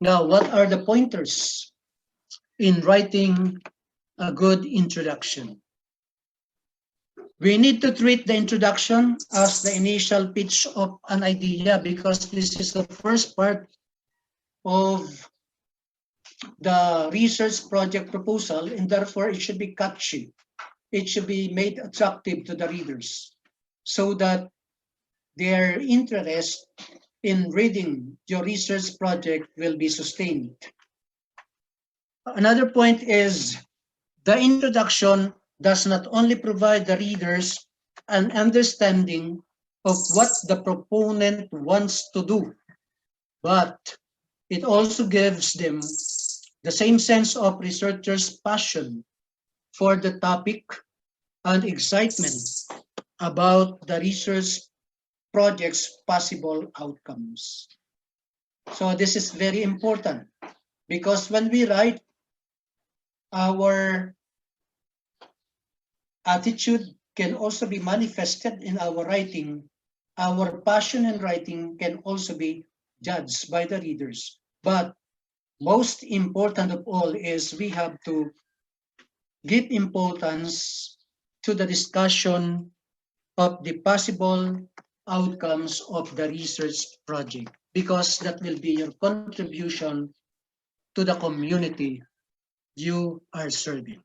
Now, what are the pointers in writing a good introduction? We need to treat the introduction as the initial pitch of an idea because this is the first part of the research project proposal, and therefore it should be catchy. It should be made attractive to the readers so that their interest in reading your research project will be sustained. Another point is the introduction does not only provide the readers an understanding of what the proponent wants to do, but it also gives them the same sense of researchers' passion for the topic and excitement about the research project's possible outcomes. So this is very important because when we write, our attitude can also be manifested in our writing. Our passion in writing can also be judged by the readers. But most important of all is we have to give importance to the discussion of the possible outcomes of the research project because that will be your contribution to the community you are serving.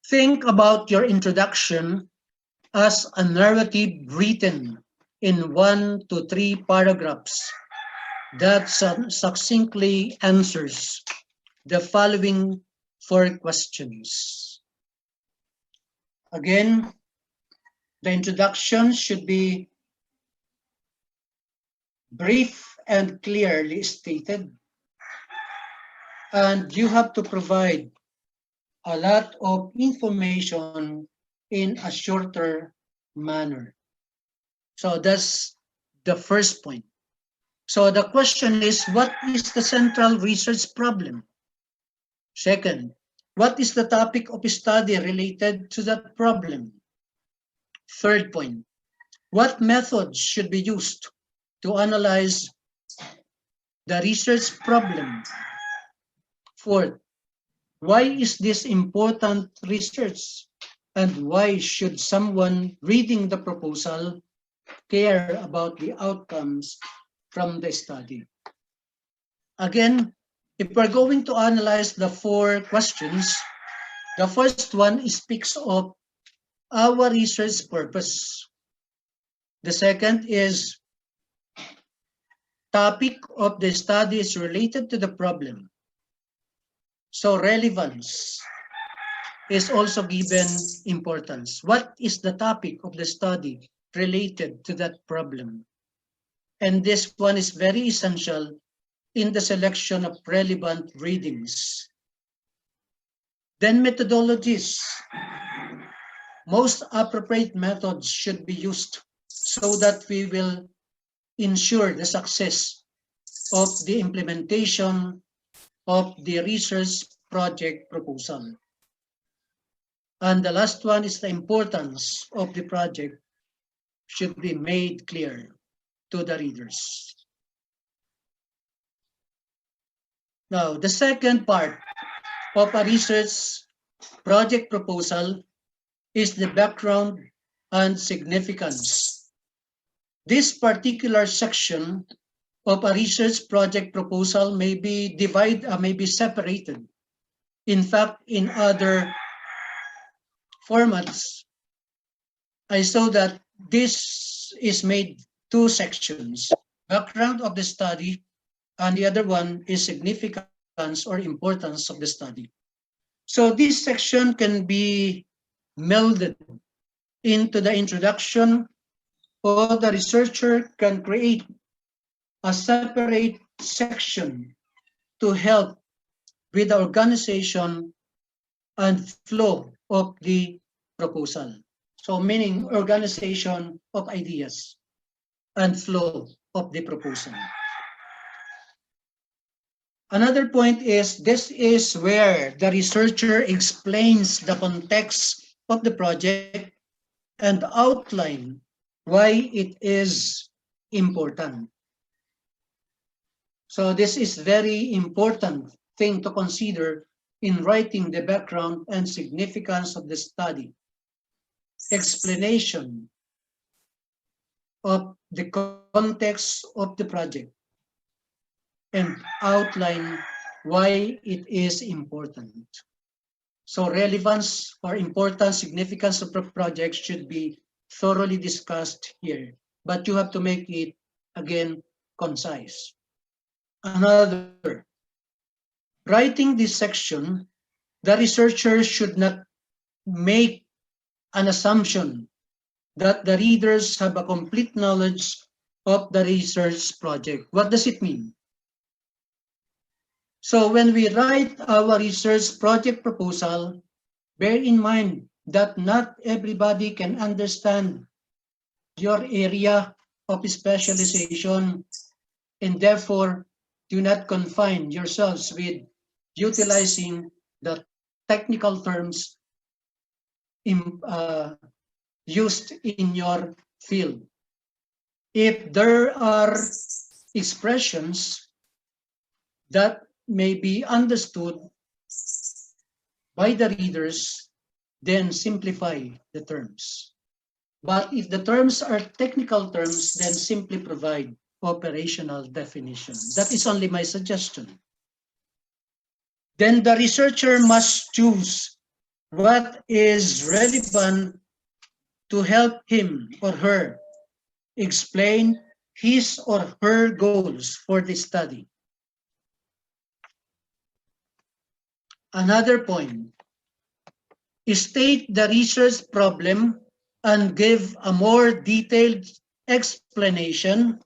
Think about your introduction as a narrative written in 1 to 3 paragraphs that succinctly answers the following 4 questions. Again, the introduction should be brief and clearly stated, and you have to provide a lot of information in a shorter manner. So that's the first point. So the question is, what is the central research problem? Second, what is the topic of study related to that problem? Third point, what methods should be used to analyze the research problem? Fourth, why is this important research? And why should someone reading the proposal care about the outcomes from the study? Again, if we're going to analyze the 4 questions, the first one speaks of our research purpose. The second is topic of the study is related to the problem. So relevance is also given importance. What is the topic of the study related to that problem? And this one is very essential in the selection of relevant readings. Then methodologies. Most appropriate methods should be used so that we will ensure the success of the implementation of the research project proposal. And the last one is the importance of the project should be made clear to the readers. Now, the second part of a research project proposal is the background and significance. This particular section of a research project proposal may be separated. In fact, in other formats, I saw that this is made 2 sections, background of the study, and the other one is significance or importance of the study. So this section can be melded into the introduction, or the researcher can create a separate section to help with the organization and flow of the proposal. So meaning organization of ideas and flow of the proposal. Another point is this is where the researcher explains the context of the project and outline why it is important. So this is very important thing to consider in writing the background and significance of the study. Explanation of the context of the project and outline why it is important. So relevance or importance, significance of the project should be thoroughly discussed here, but you have to make it, again, concise. Another, writing this section, the researcher should not make an assumption that the readers have a complete knowledge of the research project. What does it mean? So when we write our research project proposal, bear in mind that not everybody can understand your area of specialization, and therefore do not confine yourselves with utilizing the technical terms in, used in your field. If there are expressions that may be understood by the readers, then simplify the terms. But if the terms are technical terms, then simply provide operational definition. That is only my suggestion. Then the researcher must choose what is relevant to help him or her explain his or her goals for the study. Another point, state the research problem and give a more detailed explanation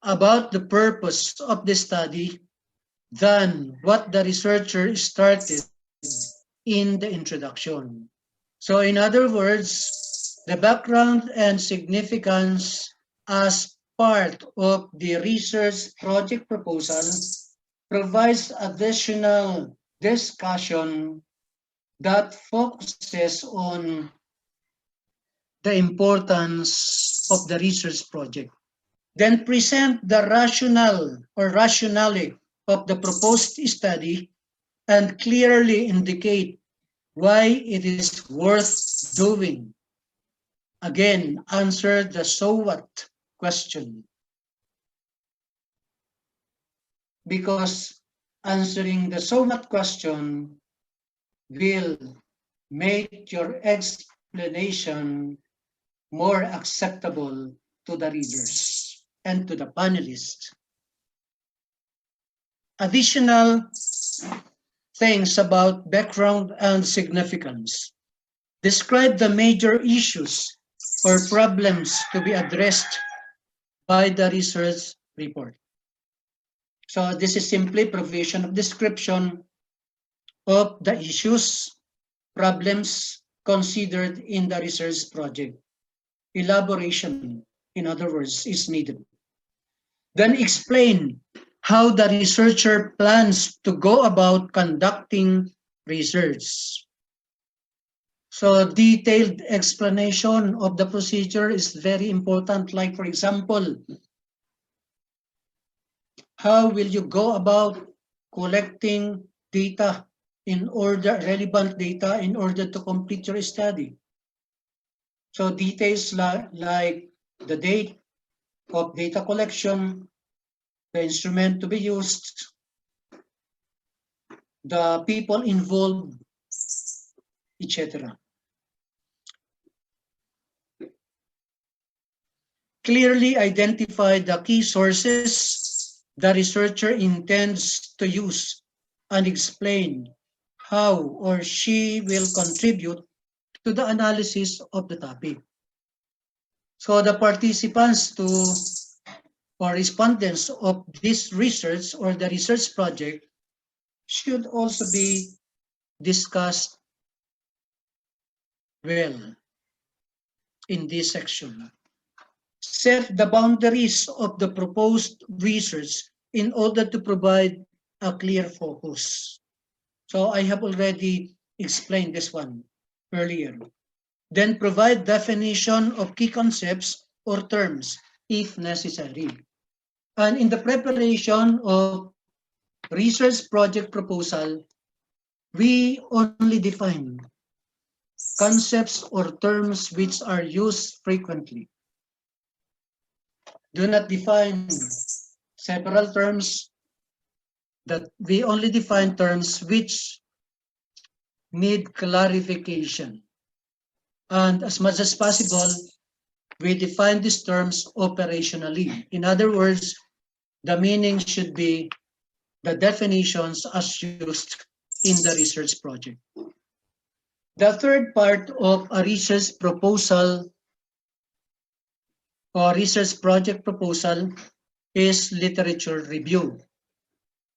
about the purpose of the study than what the researcher started in the introduction. So in other words, the background and significance as part of the research project proposal provides additional discussion that focuses on the importance of the research project. Then present the rationale or rationale of the proposed study and clearly indicate why it is worth doing. Again, answer the so what question. Because answering the so what question will make your explanation more acceptable to the readers and to the panelists. Additional things about background and significance. Describe the major issues or problems to be addressed by the research report. So this is simply provision of description of the issues, problems considered in the research project. Elaboration, in other words, is needed. Then explain how the researcher plans to go about conducting research. So detailed explanation of the procedure is very important. Like, for example, how will you go about collecting data relevant data in order to complete your study? So details like the date of data collection, the instrument to be used, the people involved, etc. Clearly identify the key sources the researcher intends to use and explain how or she will contribute to the analysis of the topic. So the participants or respondents of this research or the research project should also be discussed well in this section. Set the boundaries of the proposed research in order to provide a clear focus. So I have already explained this one earlier. Then provide definition of key concepts or terms if necessary. And in the preparation of research project proposal, we only define concepts or terms which are used frequently. Do not define several terms, that we only define terms which need clarification. And as much as possible, we define these terms operationally. In other words, the meaning should be the definitions as used in the research project. The third part of a research proposal or research project proposal is literature review.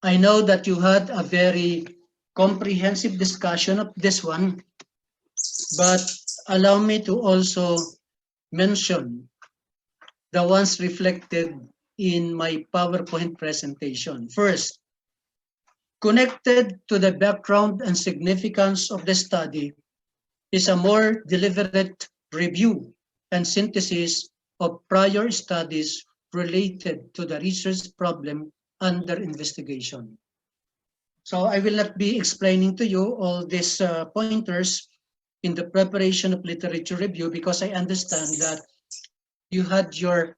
I know that you had a very comprehensive discussion of this one, but allow me to also mention the ones reflected in my PowerPoint presentation. First, connected to the background and significance of the study is a more deliberate review and synthesis of prior studies related to the research problem under investigation. So I will not be explaining to you all these pointers in the preparation of literature review because I understand that you had your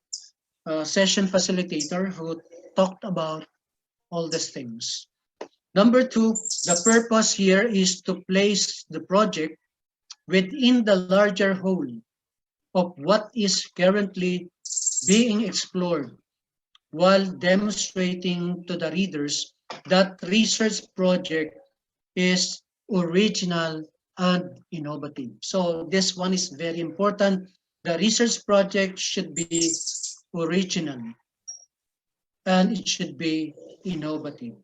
session facilitator who talked about all these things. Number two, the purpose here is to place the project within the larger whole of what is currently being explored while demonstrating to the readers that research project is original and innovative. So this one is very important. The research project should be original and it should be innovative.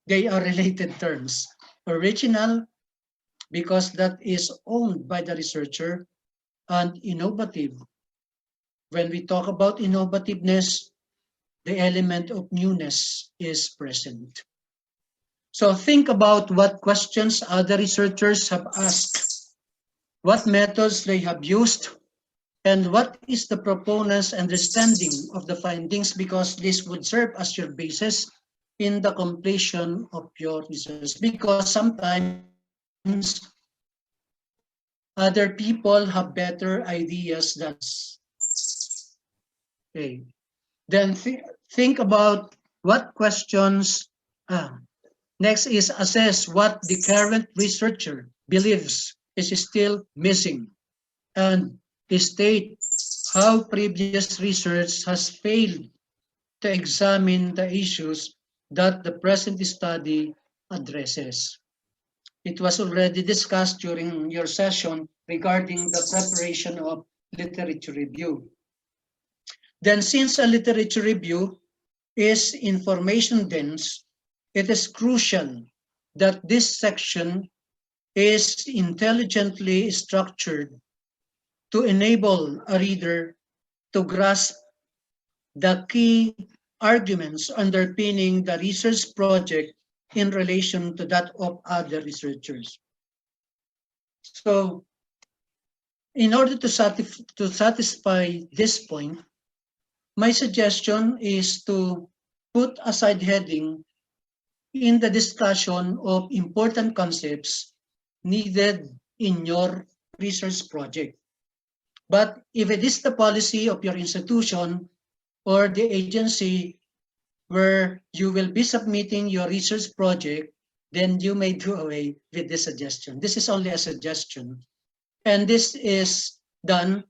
They are related terms. Original, because that is owned by the researcher, and innovative. When we talk about innovativeness, the element of newness is present. So think about what questions other researchers have asked, what methods they have used, and what is the proponent's understanding of the findings, because this would serve as your basis in the completion of your research. Because sometimes other people have better ideas than us. Okay. Then think about what questions. Next is assess what the current researcher believes is still missing, and state how previous research has failed to examine the issues that the present study addresses. It was already discussed during your session regarding the preparation of literature review. Then, since a literature review is information dense, it is crucial that this section is intelligently structured to enable a reader to grasp the key arguments underpinning the research project in relation to that of other researchers. So, in order to satisfy this point, my suggestion is to put a side heading in the discussion of important concepts needed in your research project. But if it is the policy of your institution or the agency where you will be submitting your research project, then you may do away with this suggestion. This is only a suggestion. And this is done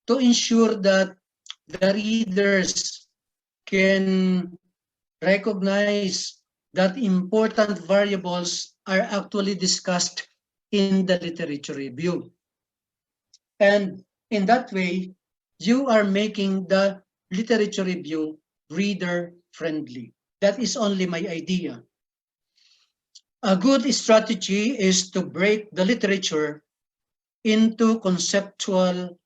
to ensure that the readers can recognize that important variables are actually discussed in the literature review. And in that way, you are making the literature review reader-friendly. That is only my idea. A good strategy is to break the literature into conceptual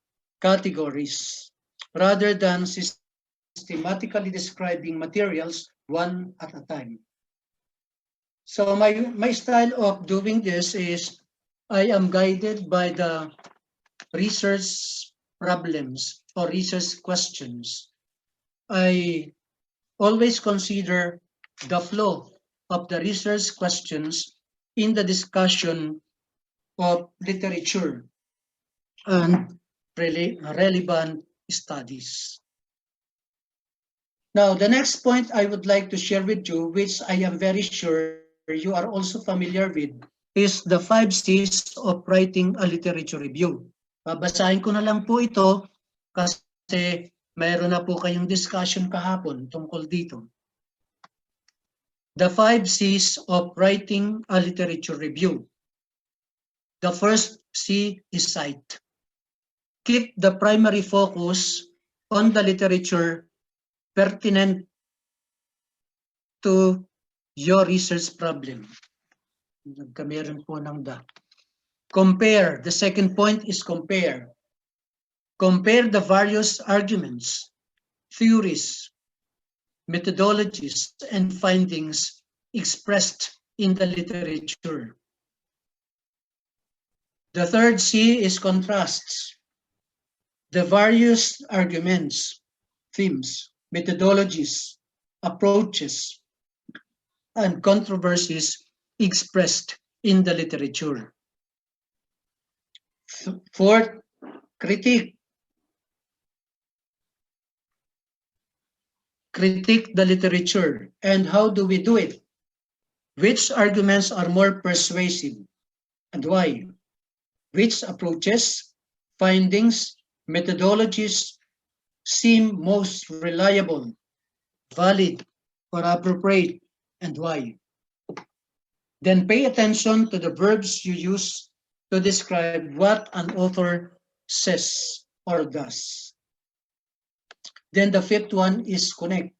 categories rather than systematically describing materials one at a time. So my style of doing this is I am guided by the research problems or research questions I always consider the flow of the research questions in the discussion of literature and relevant studies. Now, the next point I would like to share with you, which I am very sure you are also familiar with, is the 5 C's of writing a literature review. Babasahin ko na lang po ito kasi mayroon na po kayong discussion kahapon tungkol dito. The 5 C's of writing a literature review. The first C is cite. Keep the primary focus on the literature pertinent to your research problem. Meron po ng the. Compare. The second point is compare. Compare the various arguments, theories, methodologies, and findings expressed in the literature. The third C is contrasts. The various arguments, themes, methodologies, approaches, and controversies expressed in the literature. Fourth, critique. Critique the literature. And how do we do it? Which arguments are more persuasive and why? Which approaches, findings, methodologies seem most reliable, valid, or appropriate, and why? Then pay attention to the verbs you use to describe what an author says or does. Then the fifth one is connect,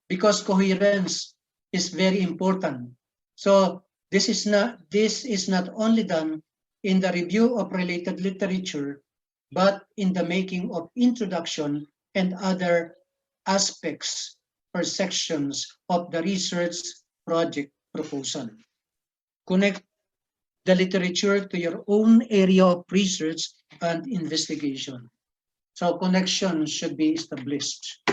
because coherence is very important. So this is not only done in the review of related literature, but in the making of introduction and other aspects or sections of the research project proposal. Connect the literature to your own area of research and investigation. So connection should be established.